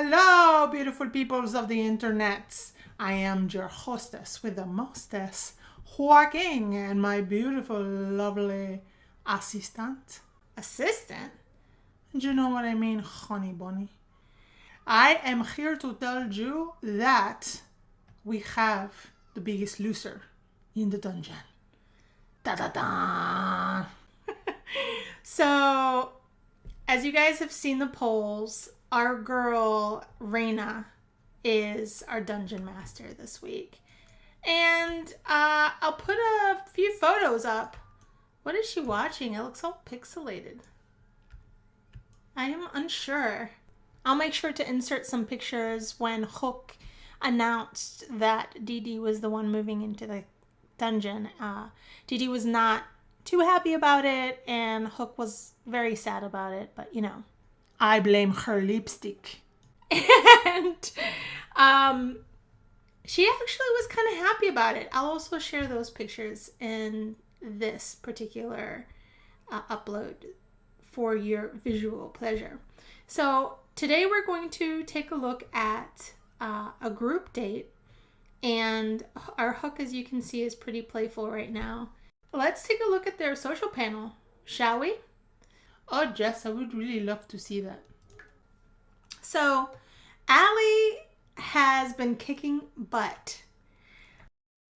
Hello, beautiful peoples of the internet. I am your hostess with the mostess, Joaquin, and my beautiful, lovely assistant. Assistant? Do you know what I mean, honey bunny? I am here to tell you that we have the biggest loser in the dungeon. Da da da! So, as you guys have seen the polls, our girl Reina is our dungeon master this week. And I'll put a few photos up. What is she watching? It looks all pixelated. I am unsure. I'll make sure to insert some pictures when Hook announced that Dee Dee was the one moving into the dungeon. Dee Dee was not too happy about it, and Hook was very sad about it, but you know. I blame her lipstick. And she actually was kind of happy about it. I'll also share those pictures in this particular upload for your visual pleasure. So today we're going to take a look at a group date, and our Hook, as you can see, is pretty playful right now. Let's take a look at their social panel, shall we? Oh, Jess, I would really love to see that. So, Allie has been kicking butt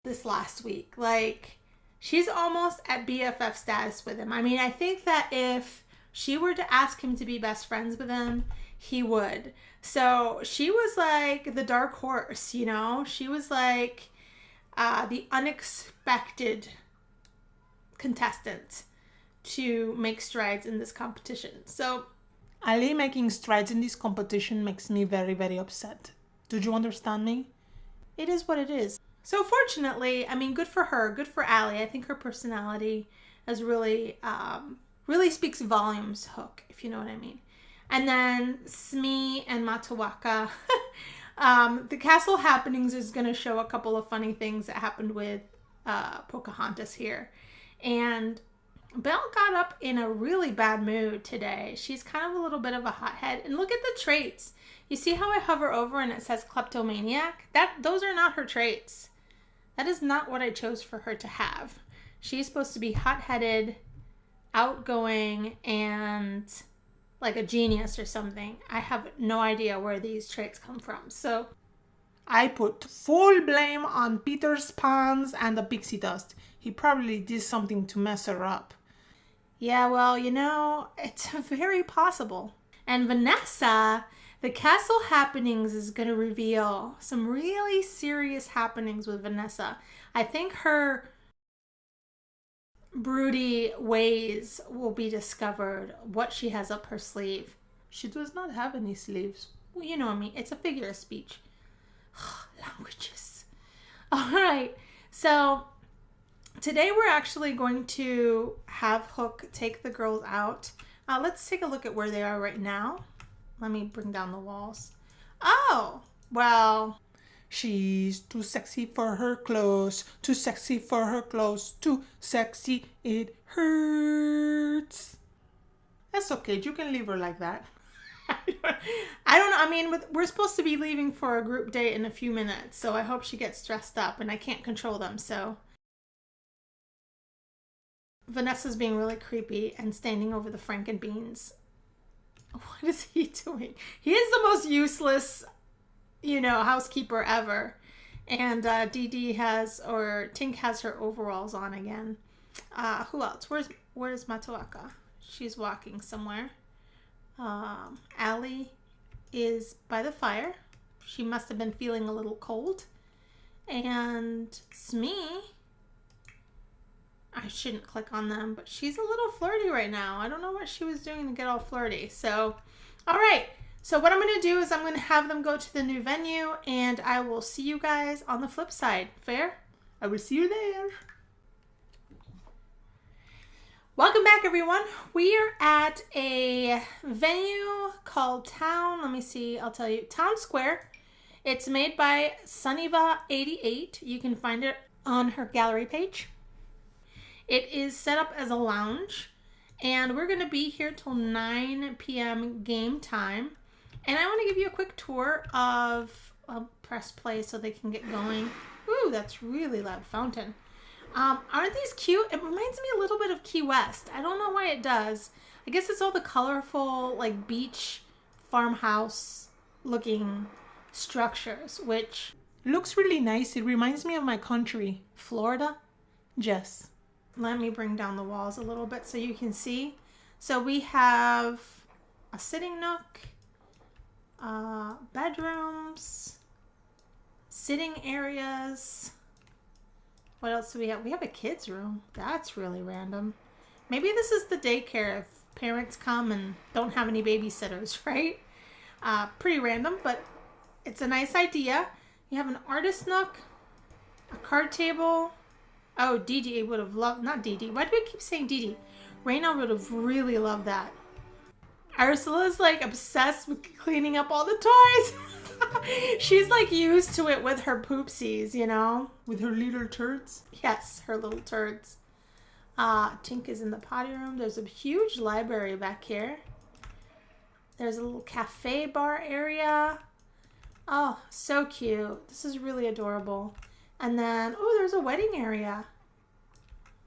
this last week. Like, she's almost at BFF status with him. I mean, I think that if she were to ask him to be best friends with him, he would. So, she was like the dark horse, you know? She was like the unexpected contestant to make strides in this competition. So Ali making strides in this competition makes me very, very upset. Do you understand me? It is what it is. So fortunately, I mean, good for her, good for Ali. I think her personality has really speaks volumes, Hook, if you know what I mean. And then Smee and Matawaka. The Castle Happenings is going to show a couple of funny things that happened with Pocahontas here. And Belle got up in a really bad mood today. She's kind of a little bit of a hothead. And look at the traits. You see how I hover over and it says kleptomaniac? Those are not her traits. That is not what I chose for her to have. She's supposed to be hot-headed, outgoing, and like a genius or something. I have no idea where these traits come from. So I put full blame on Peter's pans and the pixie dust. He probably did something to mess her up. Yeah, well, you know, it's very possible. And Vanessa, the Castle Happenings is going to reveal some really serious happenings with Vanessa. I think her broody ways will be discovered, what she has up her sleeve. She does not have any sleeves. Well, you know what I mean. It's a figure of speech. Languages. All right. So today we're actually going to have Hook take the girls out. Let's take a look at where they are right now. Let me bring down the walls. Oh, well, she's too sexy for her clothes. Too sexy for her clothes. Too sexy, it hurts. That's okay. You can leave her like that. I don't know. I mean, we're supposed to be leaving for a group date in a few minutes, so I hope she gets dressed up, and I can't control them, so. Vanessa's being really creepy and standing over the Frankenbeans. What is he doing? He is the most useless, you know, housekeeper ever. And Tink has her overalls on again. Who else? Where's Matawaka? She's walking somewhere. Allie is by the fire. She must have been feeling a little cold. And Smee, I shouldn't click on them, but she's a little flirty right now. I don't know what she was doing to get all flirty. So, all right. So what I'm going to do is I'm going to have them go to the new venue, and I will see you guys on the flip side. Fair? I will see you there. Welcome back, everyone. We are at a venue called Town. Let me see. I'll tell you. Town Square. It's made by Sunniva88. You can find it on her gallery page. It is set up as a lounge, and we're going to be here till 9 p.m. game time. And I want to give you a quick tour of press play so they can get going. Ooh, that's really loud fountain. Aren't these cute? It reminds me a little bit of Key West. I don't know why it does. I guess it's all the colorful, like, beach farmhouse looking structures, which looks really nice. It reminds me of my country, Florida. Jess, let me bring down the walls a little bit so you can see. So we have a sitting nook, bedrooms, sitting areas. What else do we have? We have a kid's room. That's really random. Maybe this is the daycare if parents come and don't have any babysitters, right? Pretty random, but it's a nice idea. You have an artist nook, a card table. Oh, Dee Dee would have loved, not Dee Dee. Why do I keep saying Dee Dee? Raina would have really loved that. Ursula's like obsessed with cleaning up all the toys. She's like used to it with her poopsies, you know? With her little turds. Yes, her little turds. Tink is in the potty room. There's a huge library back here. There's a little cafe bar area. Oh, so cute. This is really adorable. And then, oh, there's a wedding area.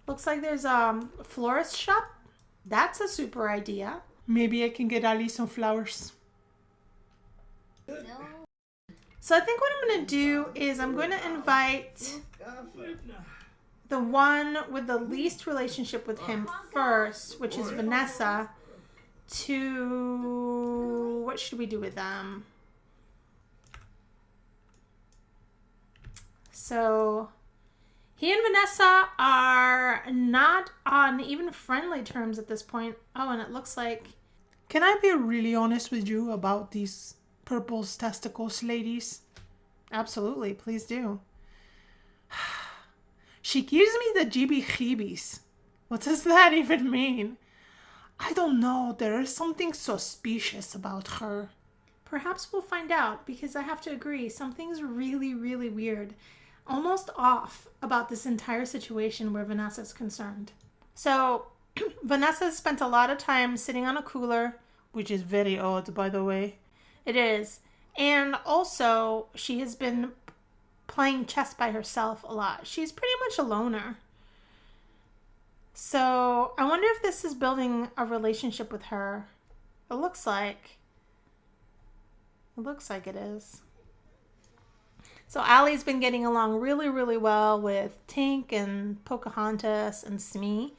Looks like there's a florist shop. That's a super idea. Maybe I can get Ali some flowers. No. So I think what I'm going to do is I'm going to invite the one with the least relationship with him first, which is Vanessa, to... What should we do with them? So he and Vanessa are not on even friendly terms at this point. Oh, and it looks like... Can I be really honest with you about these purple testicles, ladies? Absolutely, please do. She gives me the jeebie-jeebies. What does that even mean? I don't know. There is something suspicious about her. Perhaps we'll find out, because I have to agree, something's really, really weird, almost off about this entire situation where Vanessa's concerned. So Vanessa spent a lot of time sitting on a cooler, which is very odd, by the way. It is. And also, she has been playing chess by herself a lot. She's pretty much a loner. So I wonder if this is building a relationship with her. It looks like it is. So Allie's been getting along really, really well with Tink and Pocahontas and Smee.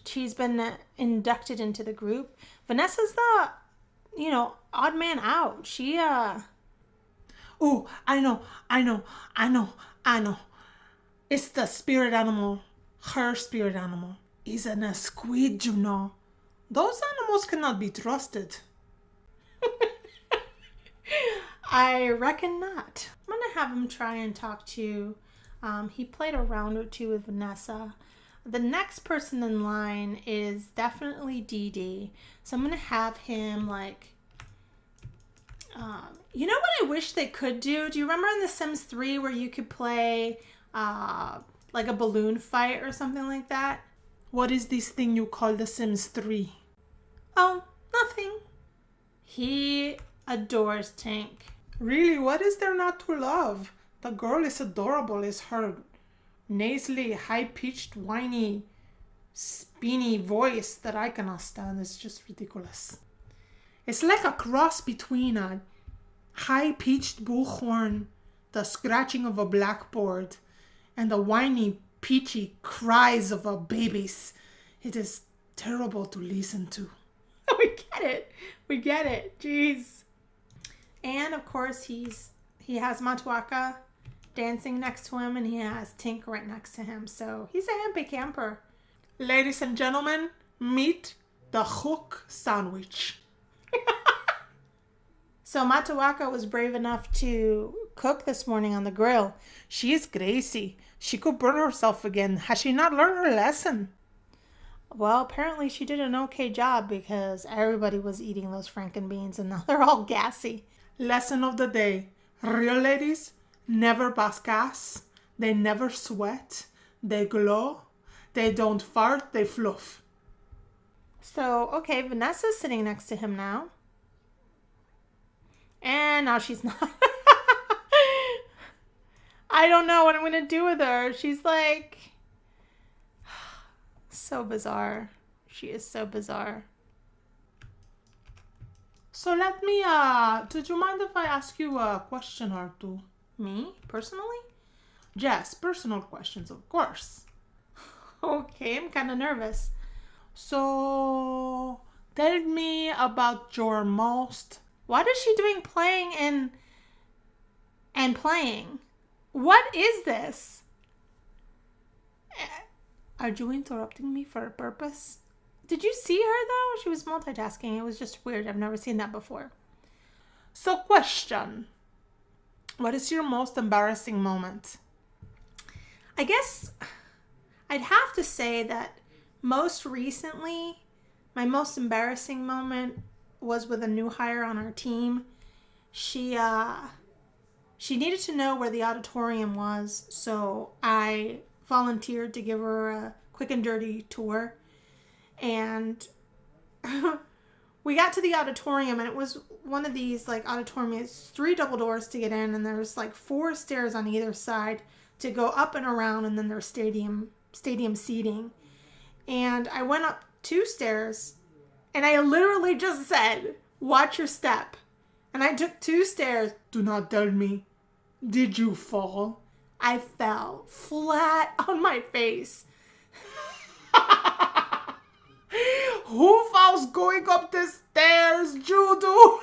She's been inducted into the group. Vanessa's the, odd man out. She, Oh, I know. It's the spirit animal. Her spirit animal is an squid, you know. Those animals cannot be trusted. I reckon not. I'm going to have him try and talk to, he played a round or two with Vanessa. The next person in line is definitely Dee Dee. So I'm going to have him you know what I wish they could do? Do you remember in The Sims 3 where you could play like a balloon fight or something like that? What is this thing you call The Sims 3? Oh, nothing. He adores Tink. Really? What is there not to love? The girl is adorable. It's her nasally, high-pitched, whiny, spinny voice that I cannot stand. It's just ridiculous. It's like a cross between a high-pitched bullhorn, the scratching of a blackboard, and the whiny, peachy cries of a babies. It is terrible to listen to. We get it. Jeez. And of course he has Matuaka dancing next to him, and he has Tink right next to him. So he's a happy camper. Ladies and gentlemen, meet the hook sandwich. So Matuaka was brave enough to cook this morning on the grill. She is crazy. She could burn herself again. Has she not learned her lesson? Well, apparently she did an okay job because everybody was eating those frankenbeans and now they're all gassy. Lesson of the day. Real ladies never bust gas. They never sweat. They glow. They don't fart. They fluff. So, okay, Vanessa's sitting next to him now. And now she's not. I don't know what I'm going to do with her. She's like so bizarre. She is so bizarre. So let me, did you mind if I ask you a question or two? Me, personally? Yes, personal questions, of course. Okay, I'm kind of nervous. So, tell me about your most... What is she doing playing and playing? What is this? Are you interrupting me for a purpose? Did you see her though? She was multitasking. It was just weird. I've never seen that before. So, question. What is your most embarrassing moment? I guess I'd have to say that most recently, my most embarrassing moment was with a new hire on our team. She needed to know where the auditorium was, so I volunteered to give her a quick and dirty tour. And we got to the auditorium, and it was one of these like auditoriums, 3 double doors to get in, and there's like 4 stairs on either side to go up and around, and then there's stadium seating. And I went up 2 stairs, and I literally just said, "Watch your step." And I took 2 stairs. Do not tell me. Did you fall? I fell flat on my face. Who falls going up the stairs, Judo?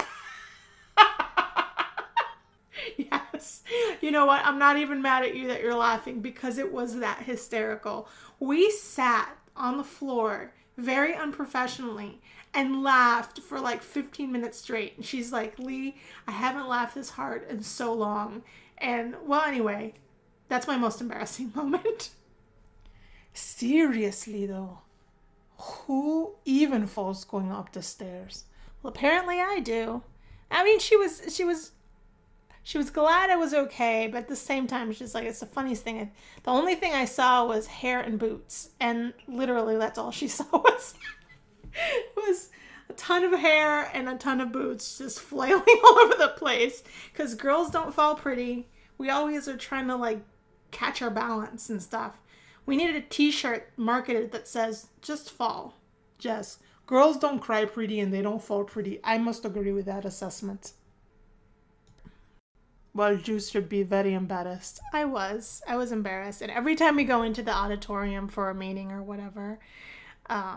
Yes. You know what? I'm not even mad at you that you're laughing because it was that hysterical. We sat on the floor very unprofessionally and laughed for like 15 minutes straight. And she's like, "Lee, I haven't laughed this hard in so long." And well, anyway, that's my most embarrassing moment. Seriously though, who even falls going up the stairs? Well, apparently I do. I mean, she was glad I was okay, but at the same time, she's like, it's the funniest thing. The only thing I saw was hair and boots, and literally that's all she saw was a ton of hair and a ton of boots just flailing all over the place. Because girls don't fall pretty. We always are trying to like catch our balance and stuff. We needed a t-shirt marketed that says, "Just fall." Just, girls don't cry pretty and they don't fall pretty. I must agree with that assessment. Well, you should be very embarrassed. I was embarrassed. And every time we go into the auditorium for a meeting or whatever,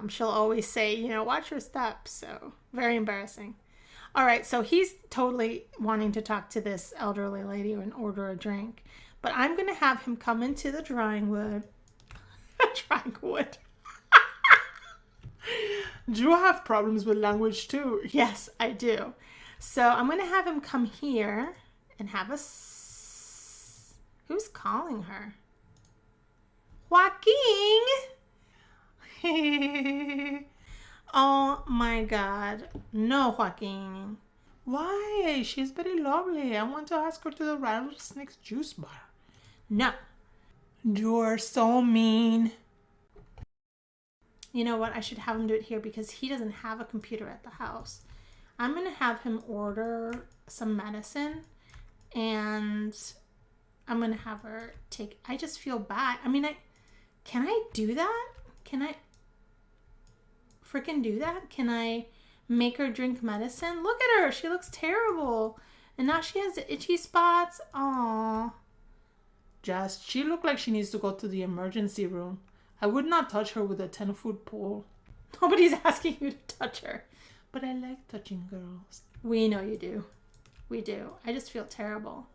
she'll always say, "Watch your steps." So very embarrassing. All right, so he's totally wanting to talk to this elderly lady and order a drink. But I'm going to have him come into the drawing wood. Drawing wood. Do you have problems with language too? Yes, I do. So I'm going to have him come here and have who's calling her? Joaquin! Oh my God. No, Joaquin. Why? She's very lovely. I want to ask her to the Rattlesnake's juice bar. No. You're so mean. You know what? I should have him do it here because he doesn't have a computer at the house. I'm going to have him order some medicine and I'm going to have her take... I just feel bad. I mean, can I do that? Can I freaking do that? Can I make her drink medicine? Look at her. She looks terrible. And now she has the itchy spots. Aww. Just, she looked like she needs to go to the emergency room. I would not touch her with a 10-foot pole. Nobody's asking you to touch her. But I like touching girls. We know you do. We do. I just feel terrible.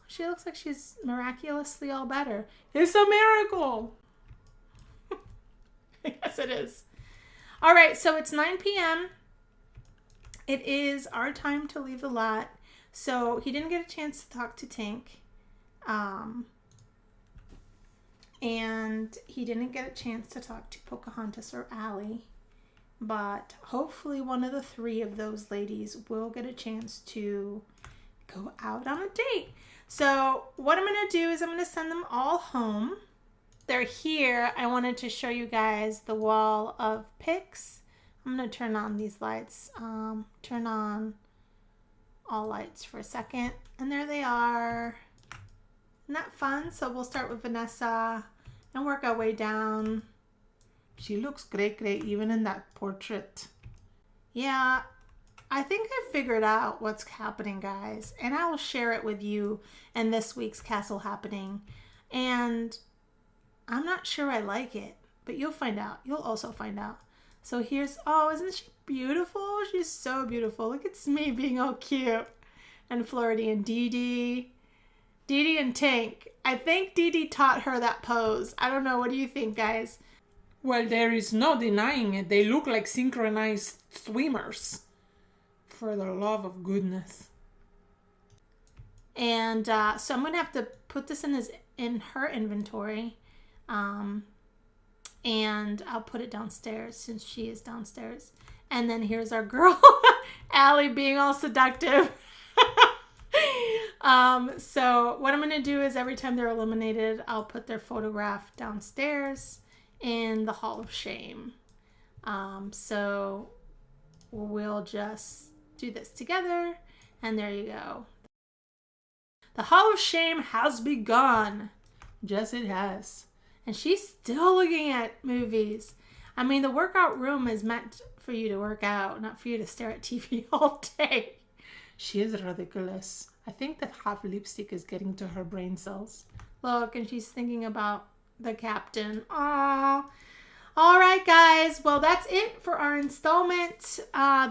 She looks like she's miraculously all better. It's a miracle. Yes, it is. All right, so it's 9 p.m. It is our time to leave the lot. So he didn't get a chance to talk to Tink. And he didn't get a chance to talk to Pocahontas or Allie. But hopefully one of the 3 of those ladies will get a chance to go out on a date. So what I'm going to do is I'm going to send them all home. They're here. I wanted to show you guys the wall of pics. I'm going to turn on these lights. Turn on all lights for a second. And there they are. Isn't that fun? So we'll start with Vanessa and work our way down. She looks great, even in that portrait. Yeah, I think I figured out what's happening, guys. And I will share it with you in this week's Castle Happening. And I'm not sure I like it, but you'll find out. You'll also find out. So here's, oh, isn't she beautiful? She's so beautiful. Look at Smee being all cute. And Flirty and Dee Dee. Dee Dee and Tank. I think Dee Dee taught her that pose. I don't know. What do you think, guys? Well, there is no denying it. They look like synchronized swimmers. For the love of goodness. And so I'm going to have to put this in her inventory. And I'll put it downstairs since she is downstairs. And then here's our girl, Allie, being all seductive. So what I'm going to do is every time they're eliminated, I'll put their photograph downstairs in the Hall of Shame. So we'll just do this together. And there you go. The Hall of Shame has begun. Yes, it has. And she's still looking at movies. I mean, the workout room is meant for you to work out, not for you to stare at TV all day. She is ridiculous. I think that half lipstick is getting to her brain cells. Look, and she's thinking about the captain. Aww. All right, guys. Well, that's it for our installment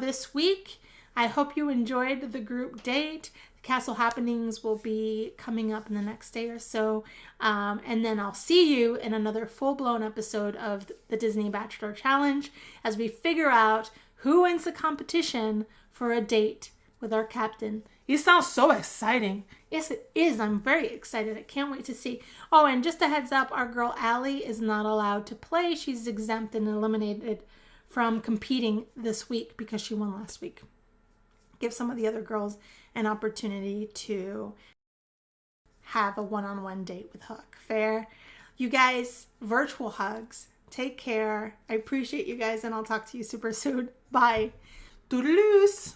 this week. I hope you enjoyed the group date. Castle Happenings will be coming up in the next day or so. And then I'll see you in another full-blown episode of the Disney Bachelor Challenge as we figure out who wins the competition for a date with our captain. It sounds so exciting. Yes, it is. I'm very excited. I can't wait to see. Oh, and just a heads up, our girl Allie is not allowed to play. She's exempt and eliminated from competing this week because she won last week. Give some of the other girls an opportunity to have a one-on-one date with Hook. Fair? You guys, virtual hugs. Take care. I appreciate you guys, and I'll talk to you super soon. Bye. Toodaloos.